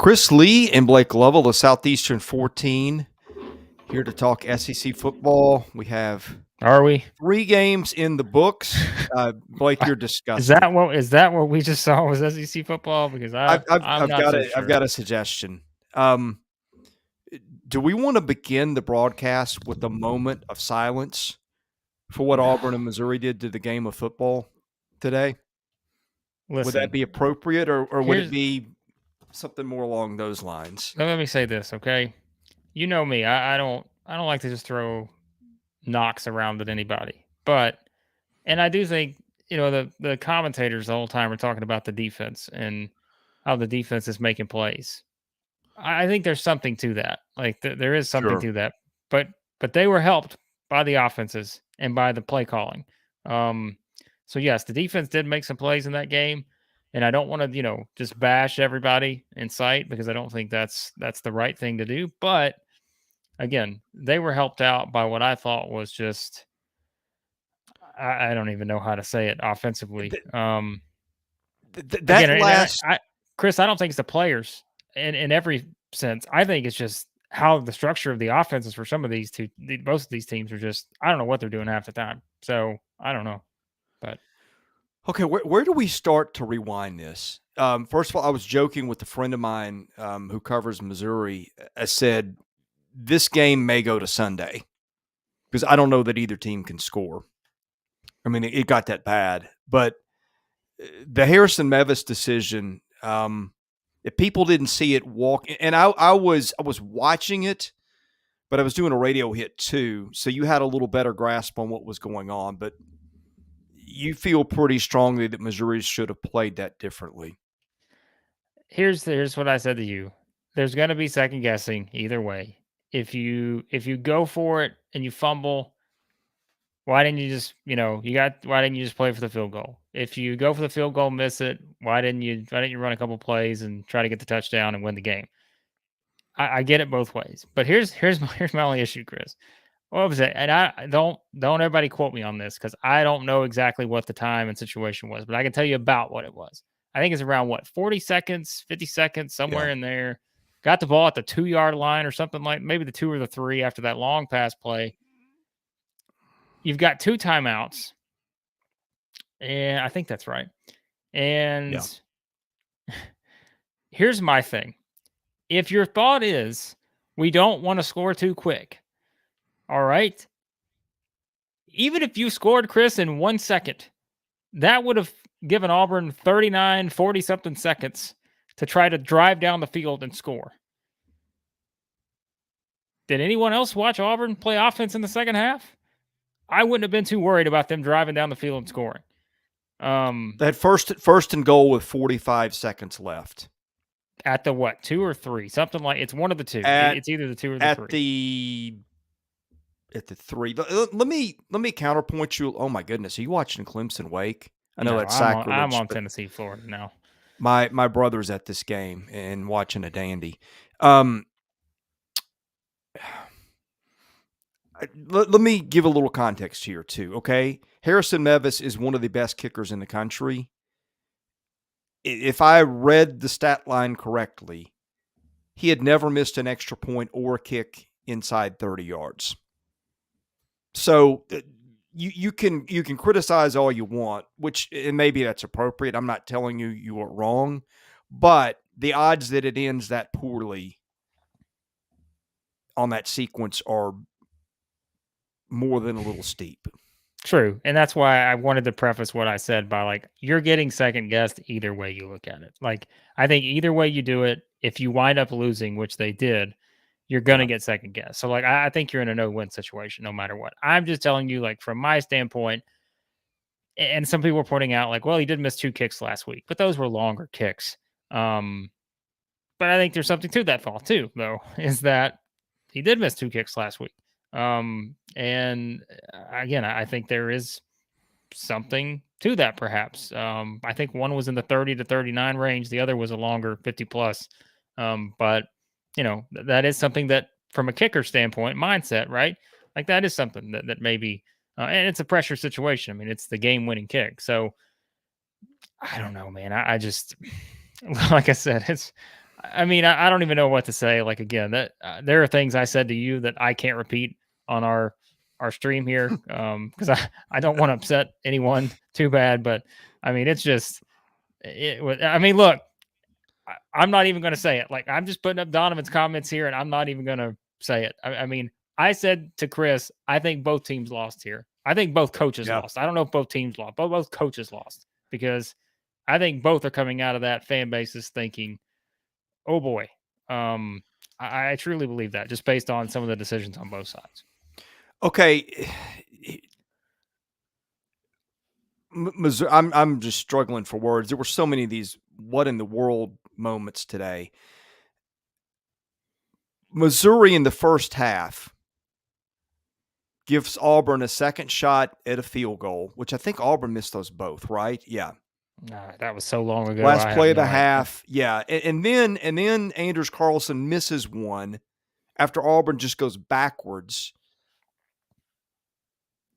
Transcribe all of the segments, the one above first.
Chris Lee and Blake Lovell of Southeastern 14 here to talk SEC football. We have Are we? 3 games in the books. Blake, you're Is disgusted. that what we just saw was SEC football? Because I'm not so sure. I've got a suggestion. Do we want to begin the broadcast with a moment of silence for what Auburn and Missouri did to the game of football today? Listen, would that be appropriate, or would it be something more along those lines? Let me say this, okay? You know me. I don't like to just throw knocks around at anybody. And I do think, the commentators the whole time are talking about the defense and how the defense is making plays. I think there's something to that. Like there is something to that. But they were helped by the offenses and by the play calling. So yes, the defense did make some plays in that game, and I don't want to, just bash everybody in sight because I don't think that's the right thing to do. But again, they were helped out by what I thought was just I don't even know how to say it offensively. Chris, I don't think it's the players in every sense. I think it's just how the structure of the offenses for some of both of these teams are just, I don't know what they're doing half the time. So I don't know. But okay, where do we start to rewind this? First of all, I was joking with a friend of mine who covers Missouri. I said, this game may go to Sunday because I don't know that either team can score. I mean, it got that bad. But the Harrison Mevis decision, if people didn't see it and I was watching it, but I was doing a radio hit too, so you had a little better grasp on what was going on. But you feel pretty strongly that Missouri should have played that differently. Here's what I said to you. There's going to be second guessing either way. If you go for it and you fumble, why didn't you just, why didn't you just play for the field goal? If you go for the field goal, miss it, why didn't you run a couple plays and try to get the touchdown and win the game? I get it both ways. But here's my only issue, Chris. What was it? And I don't everybody quote me on this because I don't know exactly what the time and situation was, but I can tell you about what it was. I think it's around 40 seconds, 50 seconds, somewhere in there. Got the ball at the 2-yard line or something, like maybe the 2 or the 3 after that long pass play. You've got 2 timeouts. And I think that's right. And here's my thing. If your thought is we don't want to score too quick, all right, even if you scored, Chris, in 1 second, that would have given Auburn 39, 40-something seconds to try to drive down the field and score. Did anyone else watch Auburn play offense in the second half? I wouldn't have been too worried about them driving down the field and scoring. They had first and goal with 45 seconds left. At the 2 or 3? Something like, it's one of the two. It's either the 2 or the 3. At the 3. Let me counterpoint you. Oh my goodness, are you watching Clemson Wake? I know that's sacrilege. I'm on Tennessee, Florida now. My brother's at this game and watching a dandy. Let me give a little context here too, okay? Harrison Mevis is one of the best kickers in the country. If I read the stat line correctly, he had never missed an extra point or a kick inside 30 yards. So you can criticize all you want, and maybe that's appropriate. I'm not telling you were wrong, but the odds that it ends that poorly on that sequence are more than a little steep. True. And that's why I wanted to preface what I said by you're getting second guessed either way you look at it. I think either way you do it, if you wind up losing, which they did, you're going to get second guess. So I think you're in a no-win situation no matter what. I'm just telling you, from my standpoint, and some people were pointing out well, he did miss 2 kicks last week, but those were longer kicks. But I think there's something to that thought too, though, is that he did miss 2 kicks last week. And again, I think there is something to that perhaps. I think one was in the 30 to 39 range. The other was a longer 50 plus. But that is something that from a kicker standpoint, mindset, right? That is something that maybe, and it's a pressure situation. I mean, it's the game winning kick. So I don't know, man. I just, like I said, I mean, I don't even know what to say. Like again, that there are things I said to you that I can't repeat on our stream here, because I don't want to upset anyone too bad. But I mean, it's just I mean, look, I'm not even going to say it. Like I'm just putting up Donovan's comments here, and I'm not even going to say it. I mean, I said to Chris, I think both teams lost here. I think both coaches Yeah. lost. I don't know if both teams lost, but both coaches lost because I think both are coming out of that fan bases thinking, oh boy. Um, I truly believe that just based on some of the decisions on both sides. Okay. Missouri, I'm just struggling for words. There were so many of these what in the world moments today. Missouri in the first half gives Auburn a second shot at a field goal, which I think Auburn missed those both, right? Yeah. That was so long ago. Last I have play of no the idea. half. Yeah. And then Anders Carlson misses one after Auburn just goes backwards.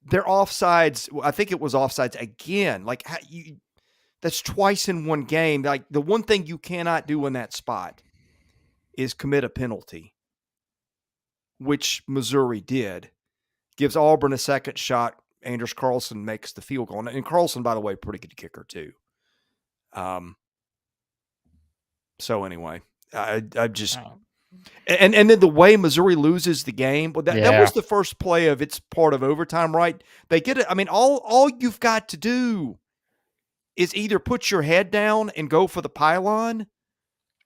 They're offsides. I think it was offsides again. Like that's twice in one game. Like the one thing you cannot do in that spot is commit a penalty, which Missouri did. Gives Auburn a second shot. Anders Carlson makes the field goal. And Carlson, by the way, pretty good kicker too. So anyway, I just and then the way Missouri loses the game, well, that was the first play of it's part of overtime, right? They get it. I mean, all you've got to do is either put your head down and go for the pylon,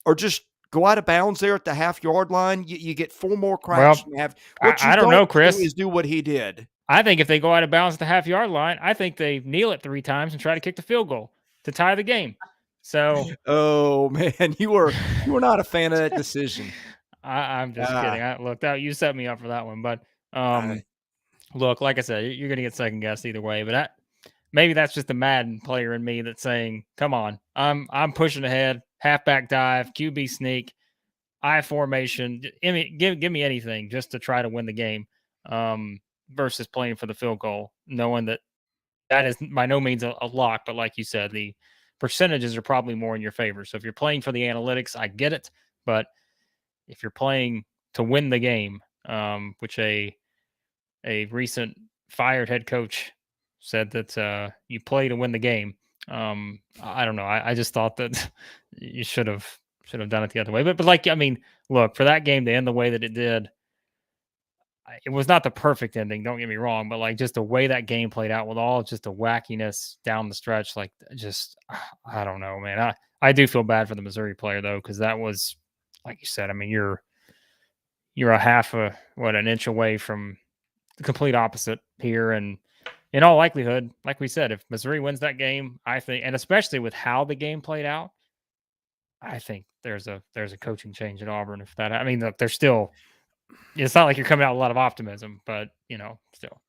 or just go out of bounds there at the half-yard line. You get 4 more cracks. Well, What you I don't don't know, do Chris. is do what he did. I think if they go out of bounds at the half-yard line, I think they kneel it 3 times and try to kick the field goal to tie the game. So, oh man, you were not a fan of that decision. I'm just kidding. Look, you set me up for that one, but look, like I said, you're going to get second guessed either way. But maybe that's just the Madden player in me that's saying, "Come on, I'm pushing ahead, halfback dive, QB sneak, I formation. Give me anything just to try to win the game." Versus playing for the field goal, knowing that is by no means a lock. But like you said, the percentages are probably more in your favor. So if you're playing for the analytics, I get it. But if you're playing to win the game, which a recent fired head coach said that you play to win the game. I don't know. I just thought that you should have done it the other way. But like I mean, look, for that game to end the way that it did, it was not the perfect ending. Don't get me wrong, but like just the way that game played out with all just the wackiness down the stretch, like just I don't know, man. I do feel bad for the Missouri player though, because that was like you said. I mean, you're a half an inch away from the complete opposite here, and in all likelihood, like we said, if Missouri wins that game, I think, and especially with how the game played out, I think there's a coaching change at Auburn. If that, I mean, look, there's still. It's not like you're coming out with a lot of optimism, but still.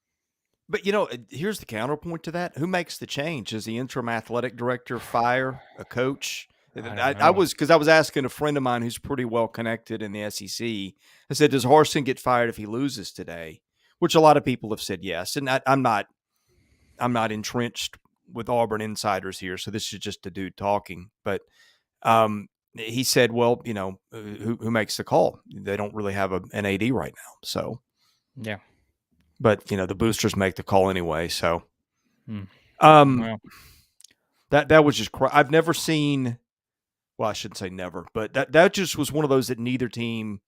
But here's the counterpoint to that: who makes the change? Does the interim athletic director fire a coach? I was because I was asking a friend of mine who's pretty well connected in the SEC. I said, "Does Harsin get fired if he loses today?" Which a lot of people have said yes, and I'm not entrenched with Auburn insiders here, so this is just a dude talking. But he said, "Well, who makes the call? They don't really have an AD right now, so yeah." But the boosters make the call anyway. So, Well, that was just. I've never seen. Well, I shouldn't say never, but that just was one of those that neither team.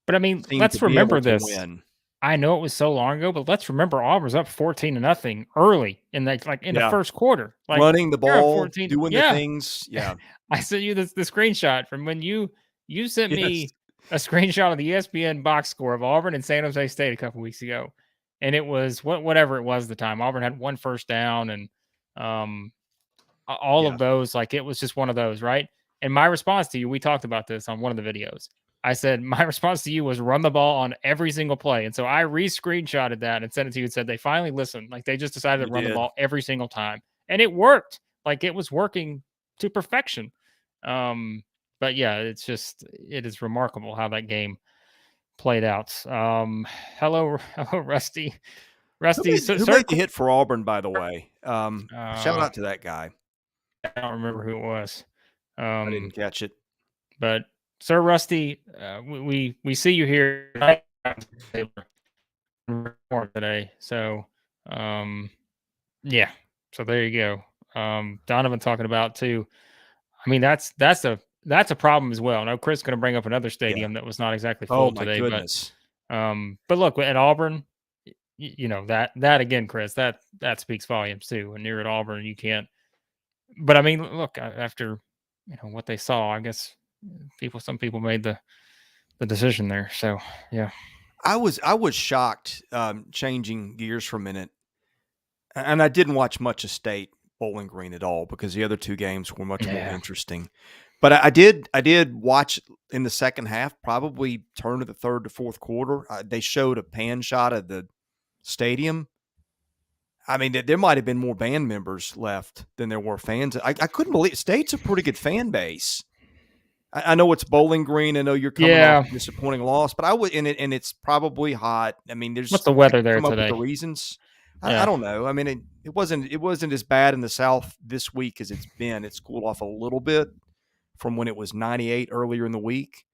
But I mean, let's remember this. Win. I know it was so long ago, but let's remember Auburn's up 14-0 early in the first quarter, like running the ball, 14, doing the things. Yeah, I sent you the screenshot from when you sent me a screenshot of the ESPN box score of Auburn and San Jose State a couple weeks ago, and it was whatever it was at the time. Auburn had 1 first down and all of those. Like it was just one of those, right? And my response to you, we talked about this on one of the videos. I said my response to you was run the ball on every single play, and so I screenshotted that and sent it to you and said they finally listened. Like they just decided to run the ball every single time, and it worked. Like it was working to perfection. But yeah, it is remarkable how that game played out. Hello, Rusty. Rusty, who made the hit for Auburn, by the way? Shout out to that guy. I don't remember who it was. I didn't catch it. But Sir Rusty, we see you here today. So, yeah. So there you go. Donovan talking about too. I mean, that's a problem as well. I know Chris is going to bring up another Yeah. stadium that was not exactly Oh full my today, goodness. but look at Auburn. You know that again, Chris. That speaks volumes too. When you're at Auburn, you can't. But I mean, look after what they saw. I guess some people made the decision there. So yeah, I was shocked, changing gears for a minute, and I didn't watch much of State Bowling Green at all because the other two games were much more yeah, interesting. But I did watch in the second half, probably turn of the third to fourth quarter. They showed a pan shot of the stadium. I mean, there might have been more band members left than there were fans. I couldn't believe State's a pretty good fan base. I know it's Bowling Green. I know you're coming off yeah. a disappointing loss, but I would, and it's probably hot. I mean, What's there's the you weather can there come up with the today? reasons. I Yeah, don't know. I mean, it wasn't as bad in the South this week as it's been. It's cooled off a little bit from when it was 98 earlier in the week.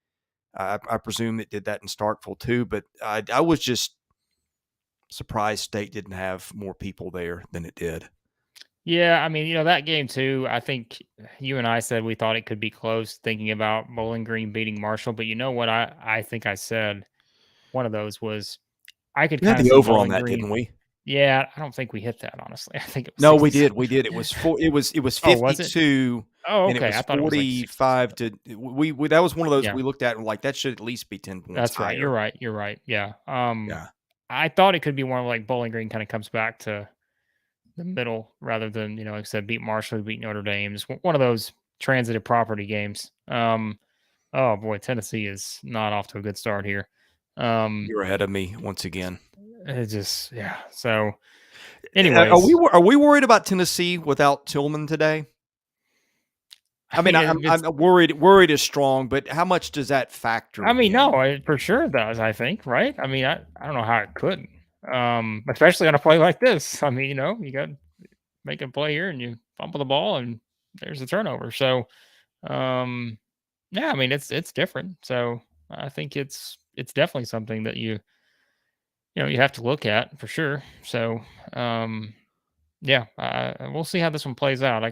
I presume it did that in Starkville too, but I was just surprised State didn't have more people there than it did. yeah. I mean, that game too. I think you and I said we thought it could be close, thinking about Bowling Green beating Marshall. But you know what? I think I said one of those was I could We had kind of the see over on Bowling that, Green. didn't we? Yeah, I don't think we hit that, honestly. I think it was No, we did. 67. We did. It was four. It was Oh, was it? 52, Oh, and it okay. was I thought it was like 45 67. to. We that was one of those Yeah, we looked at and like that should at least be 10 points that's right. higher. You're right. You're right. Yeah. Yeah, I thought it could be one like Bowling Green kind of comes back to the middle rather than, like I said, beat Marshall, beat Notre Dame. Just one of those transitive property games. Oh boy, Tennessee is not off to a good start here. Um, you're ahead of me once again. it just yeah. So, Are we anyways, are we worried about Tennessee without Tillman today? I I mean, mean, I'm worried. Worried is strong, but how much does that factor no, in? it for sure does. I think, right? I mean, I don't know how it couldn't. Especially on a play like this. I mean, you got to make a play here and you fumble the ball and there's a turnover. So, um, yeah, I mean, it's different. So I think it's definitely something that you have to look at for sure. So, um, yeah, we'll see how this one plays out.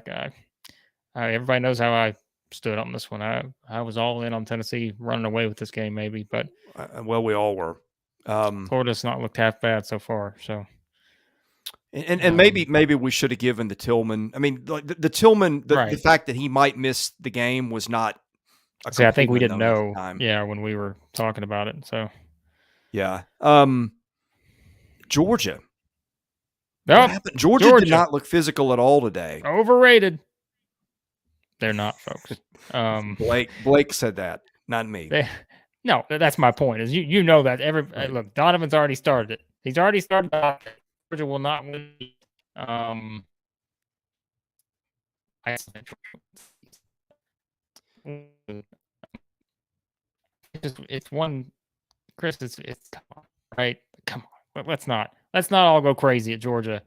Everybody knows how I stood on this one. I was all in on Tennessee running away with this game, maybe, but Well, we all were. Florida's not looked half bad so far. So, And maybe we should have given the Tillman. I mean, like the Tillman, the right. fact that he might miss the game was not a See, I think complete we didn't unknown at the know, time. yeah, when we were talking about it. So, Yeah. Georgia. What nope, happened? Georgia did Georgia not look physical at all today. overrated. They're not, folks. Blake said that, not me. They no, that's my point. Is you know that Right. look, Donovan's already started it. He's already started. Georgia will not win. Um, I it's one. Chris, it's come on, right? Come on, let's not all go crazy at Georgia,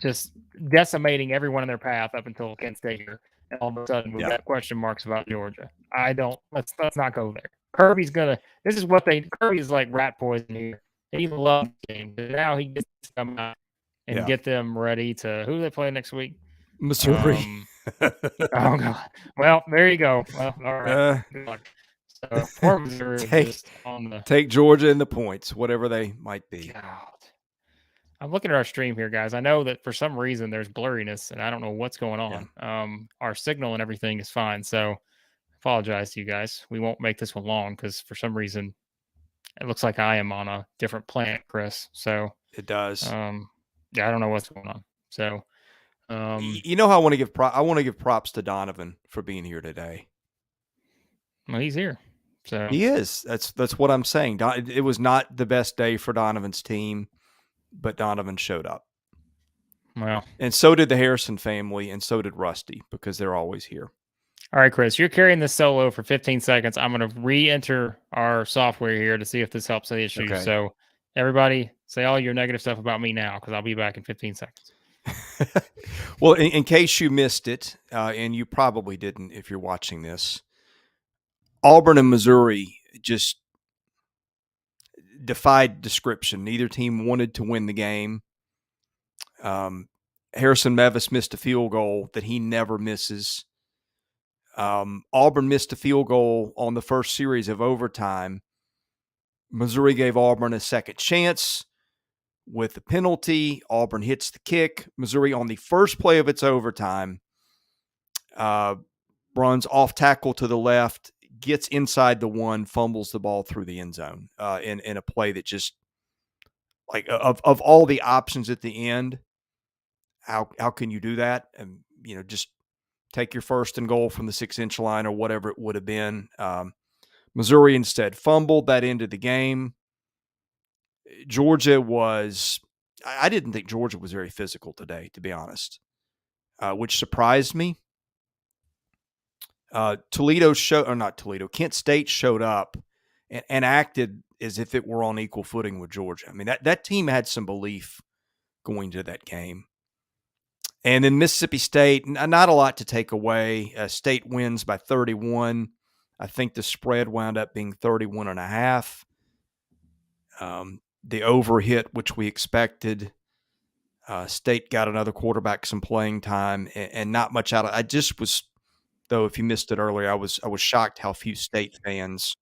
just decimating everyone in their path up until Kent State here, and all of a sudden we've Yeah. got question marks about Georgia. I don't. Let's not go there. Kirby's gonna. This is what Kirby's like rat poison here. He loves games. Now he gets to come out and Yeah. get them ready to who do they play next week. Missouri. Oh god. Well, there you go. Well, all right. Good luck. So poor Missouri just on the Take Georgia in the points, whatever they might be. God. I'm looking at our stream here, guys. I know that for some reason there's blurriness, and I don't know what's going on. Yeah. Our signal and everything is fine, so apologize to you guys. We won't make this one long because for some reason it looks like I am on a different planet, Chris. So It does. yeah, I don't know what's going on. So You know how I want to give props to Donovan for being here today. well, he's here. So He is. That's what I'm saying. It was not the best day for Donovan's team, but Donovan showed up. well. And so did the Harrison family, and so did Rusty, because they're always here. All right, Chris, you're carrying this solo for 15 seconds. I'm going to re-enter our software here to see if this helps the issue. Okay. So everybody say all your negative stuff about me now because I'll be back in 15 seconds. Well, in case you missed it, and you probably didn't if you're watching this, Auburn and Missouri just defied description. Neither team wanted to win the game. Harrison Mevis missed a field goal that he never misses. Auburn missed a field goal on the first series of overtime. Missouri gave Auburn a second chance with the penalty. Auburn hits the kick. Missouri, on the first play of its overtime, runs off tackle to the left, gets inside the one, fumbles the ball through the end zone in a play that just, like, of all the options at the end, how can you do that? And, just take your first and goal from the 6-inch line or whatever it would have been. Missouri instead fumbled that into the game. Georgia was – I didn't think Georgia was very physical today, to be honest, which surprised me. Kent State showed up and acted as if it were on equal footing with Georgia. I mean, that team had some belief going to that game. And then Mississippi State, not a lot to take away. State wins by 31. I think the spread wound up being 31.5. The over hit, which we expected. State got another quarterback some playing time and not much out of it. I just was, though, if you missed it earlier, I was shocked how few State fans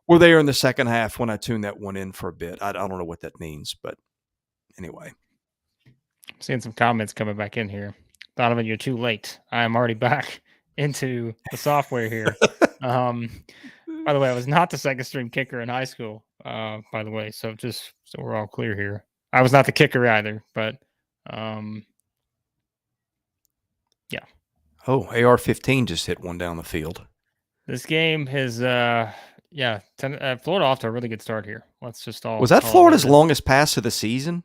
were there in the second half when I tuned that one in for a bit. I don't know what that means, but anyway. Seeing some comments coming back in here. Donovan, you're too late. I am already back into the software here. By the way, I was not the second string kicker in high school, by the way. So just so we're all clear here. I was not the kicker either, but yeah. Oh, AR-15 just hit one down the field. This game has, Florida off to a really good start here. Let's just all. Was that Florida's longest pass of the season?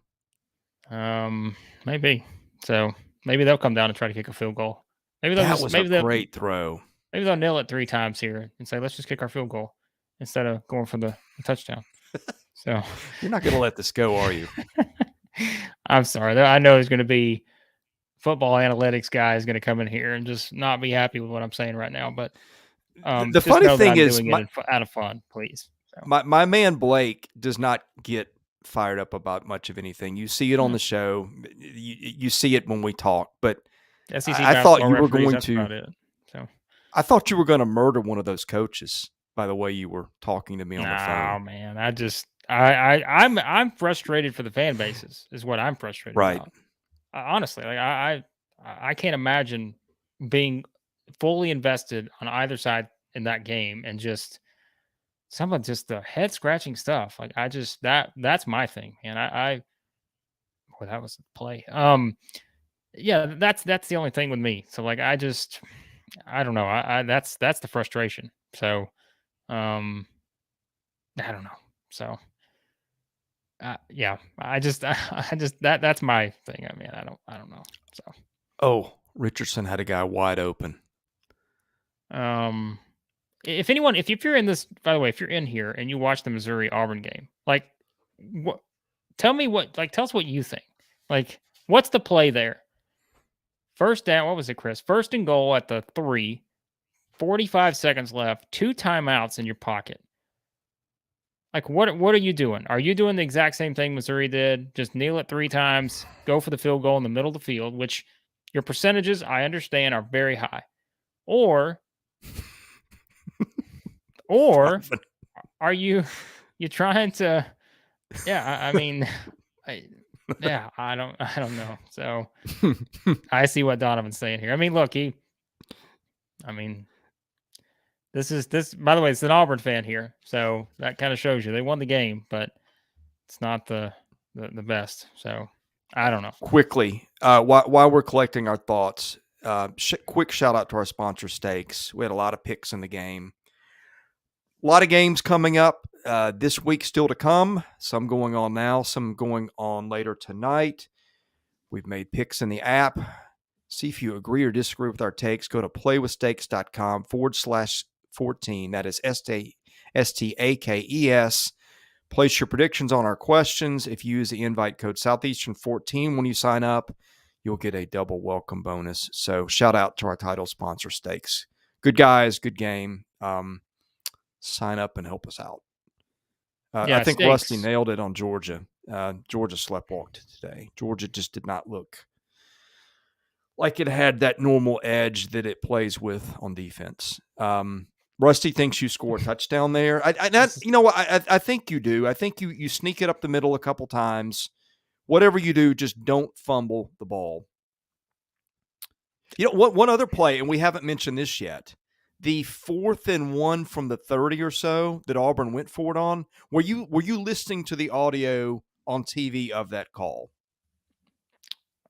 Maybe. So maybe they'll come down and try to kick a field goal. Maybe that was a great throw. Maybe they'll nail it 3 times here and say, let's just kick our field goal instead of going for the touchdown. So you're not going to let this go, are you? I'm sorry. I know there's going to be football analytics guy is going to come in here and just not be happy with what I'm saying right now. But the funny thing is, out of fun, please. So. My man Blake does not get fired up about much of anything. You see it on the show. You see it when we talk. But SEC I thought you were going to. So I thought you were going to murder one of those coaches by the way you were talking to me on the phone. Oh man, I'm frustrated for the fan bases. Is what I'm frustrated about. Honestly, like I can't imagine being fully invested on either side in that game and just some of just the head scratching stuff. Like that's my thing, man. Boy, that was a play. Yeah, that's the only thing with me. So like I don't know. That's the frustration. So I don't know. So yeah, that's my thing. I mean, I don't know. So Richardson had a guy wide open. If you're in this, by the way, if you're in here and you watch the Missouri Auburn game, like tell us what you think. Like, what's the play there? First down, what was it, Chris? First and goal at the 3, 45 seconds left, 2 timeouts in your pocket. Like, what are you doing? Are you doing the exact same thing Missouri did? Just kneel it 3 times, go for the field goal in the middle of the field, which your percentages, I understand, are very high. Or are you trying to? Yeah, I mean, I don't know. So I see what Donovan's saying here. I mean, look, this. By the way, it's an Auburn fan here, so that kind of shows you they won the game, but it's not the best. So I don't know. Quickly, while we're collecting our thoughts, quick shout out to our sponsor, Steaks. We had a lot of picks in the game. A lot of games coming up this week still to come. Some going on now, some going on later tonight. We've made picks in the app. See if you agree or disagree with our takes. Go to playwithstakes.com/14. That is STAKES. Place your predictions on our questions. If you use the invite code Southeastern14 when you sign up, you'll get a double welcome bonus. So shout out to our title sponsor, Steaks. Good guys, good game. Sign up and help us out. I Yeah, think Rusty stakes. nailed it on Georgia. Georgia sleptwalked today. Georgia just did not look like it had that normal edge that it plays with on defense. Rusty thinks you score a touchdown there. You know what? I think you do. I think you sneak it up the middle a couple times. Whatever you do, just don't fumble the ball. You know what? One other play, and we haven't mentioned this yet. The 4th and 1 from the 30 or so that Auburn went for it on. Were you listening to the audio on TV of that call?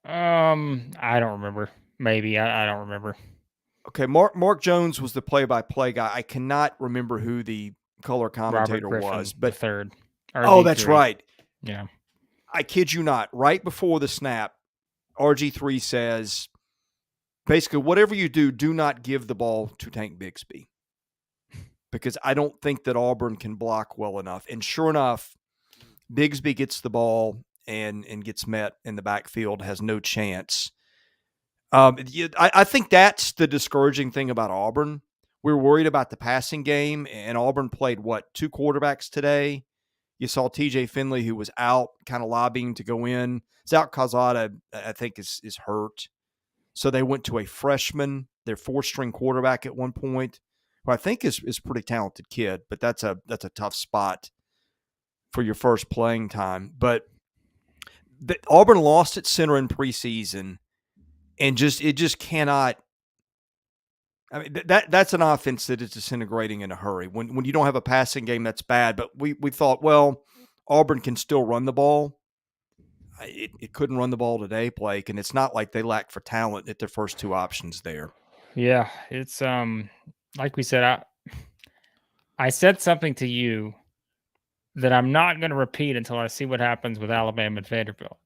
I don't remember. Maybe I don't remember. Okay, Mark Jones was the play-by-play guy. I cannot remember who the color Robert commentator Griffin was, the but third. oh, that's RG3. right. Yeah. I kid you not. Right before the snap, RG3 says, basically, whatever you do, do not give the ball to Tank Bigsby, because I don't think that Auburn can block well enough. And sure enough, Bigsby gets the ball and gets met in the backfield, has no chance. I think that's the discouraging thing about Auburn. We're worried about the passing game, and Auburn played, 2 quarterbacks today? You saw TJ Finley, who was out, kind of lobbying to go in. Zach Calzada, I think, is hurt. So they went to a freshman, their 4th-string quarterback at one point, who I think is a pretty talented kid, but that's a tough spot for your first playing time. But Auburn lost its center in preseason, and it just cannot. I mean, that's an offense that is disintegrating in a hurry. When you don't have a passing game, that's bad. But we thought, well, Auburn can still run the ball. It couldn't run the ball today, Blake, and it's not like they lack for talent at their first 2 options there. Yeah, it's like we said, I said something to you that I'm not going to repeat until I see what happens with Alabama and Vanderbilt.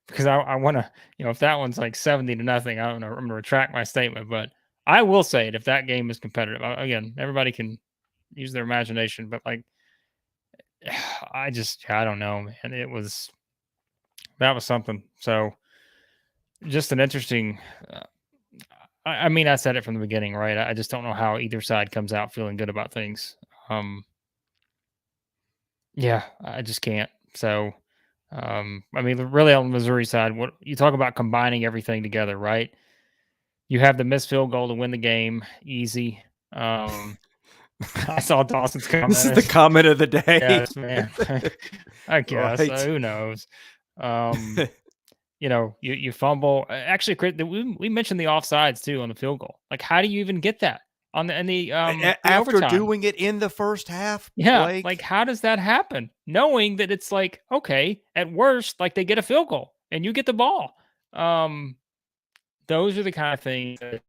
Because I want to, if that one's like 70-0, I'm going to retract my statement. But I will say it if that game is competitive. Again, everybody can use their imagination, but like, I don't know, man. That was something. So just an interesting. I mean, I said it from the beginning, right? I just don't know how either side comes out feeling good about things. Yeah, I just can't. So, I mean, really on the Missouri side, what you talk about combining everything together, right? You have the missed field goal to win the game, easy. I saw Dawson's This is the comment. comment of the day. Yes, man. I guess. Right. Who knows? You fumble. Actually, we mentioned the offsides too on the field goal. Like, how do you even get that on the After overtime? doing it in the first half, Yeah, like Blake. how does that happen? Knowing that it's like, okay, at worst, like they get a field goal and you get the ball. Um, those are the kind of things that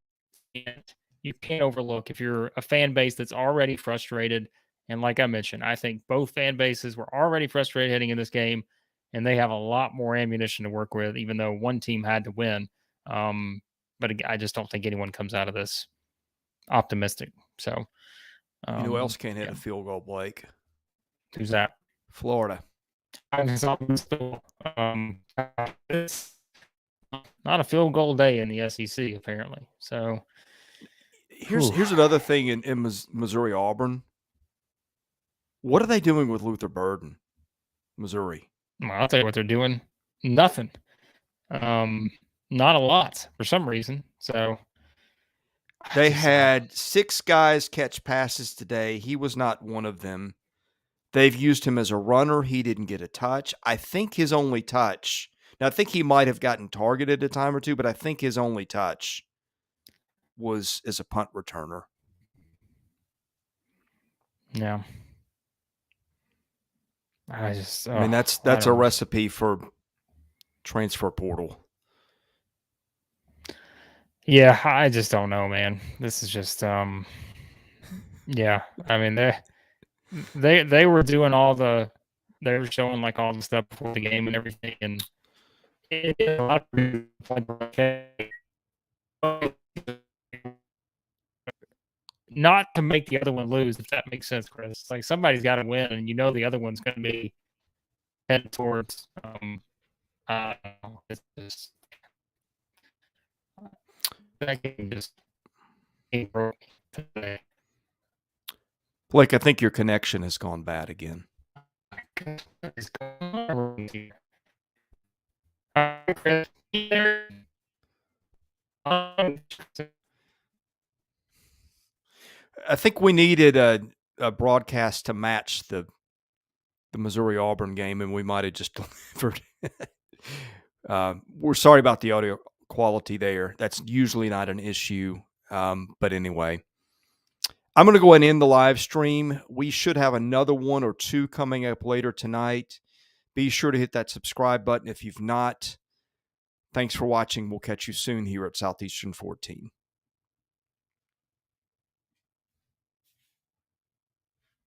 you can't overlook if you're a fan base that's already frustrated. And like I mentioned, I think both fan bases were already frustrated heading in this game, and they have a lot more ammunition to work with, even though one team had to win. But I just don't think anyone comes out of this optimistic. So, You know who else can't hit yeah, a field goal, Blake? who's that? Florida. It's not a field goal day in the SEC, apparently. So Here's another thing in Missouri Auburn. What are they doing with Luther Burden, Missouri? well, I'll tell you what they're doing. Nothing. Not a lot for some reason. So They had 6 guys catch passes today. He was not one of them. They've used him as a runner. He didn't get a touch. I think his only touch. Now, I think he might have gotten targeted a time or two, but I think his only touch was as a punt returner. yeah. I mean, that's a recipe for transfer portal. Yeah, I just don't know, man. This is just yeah. I mean, they were doing they were showing like all the stuff before the game and everything, and a lot of people like, not to make the other one lose, if that makes sense, Chris. Like somebody's got to win, and the other one's going to be headed towards. I don't know. It's just that game just today. Blake, I think your connection has gone bad again. I think we needed a broadcast to match the Missouri Auburn game, and we might have just delivered. We're sorry about the audio quality there. That's usually not an issue. But anyway, I'm going to go ahead and end the live stream. We should have another one or two coming up later tonight. Be sure to hit that subscribe button if you've not. Thanks for watching. We'll catch you soon here at Southeastern 14.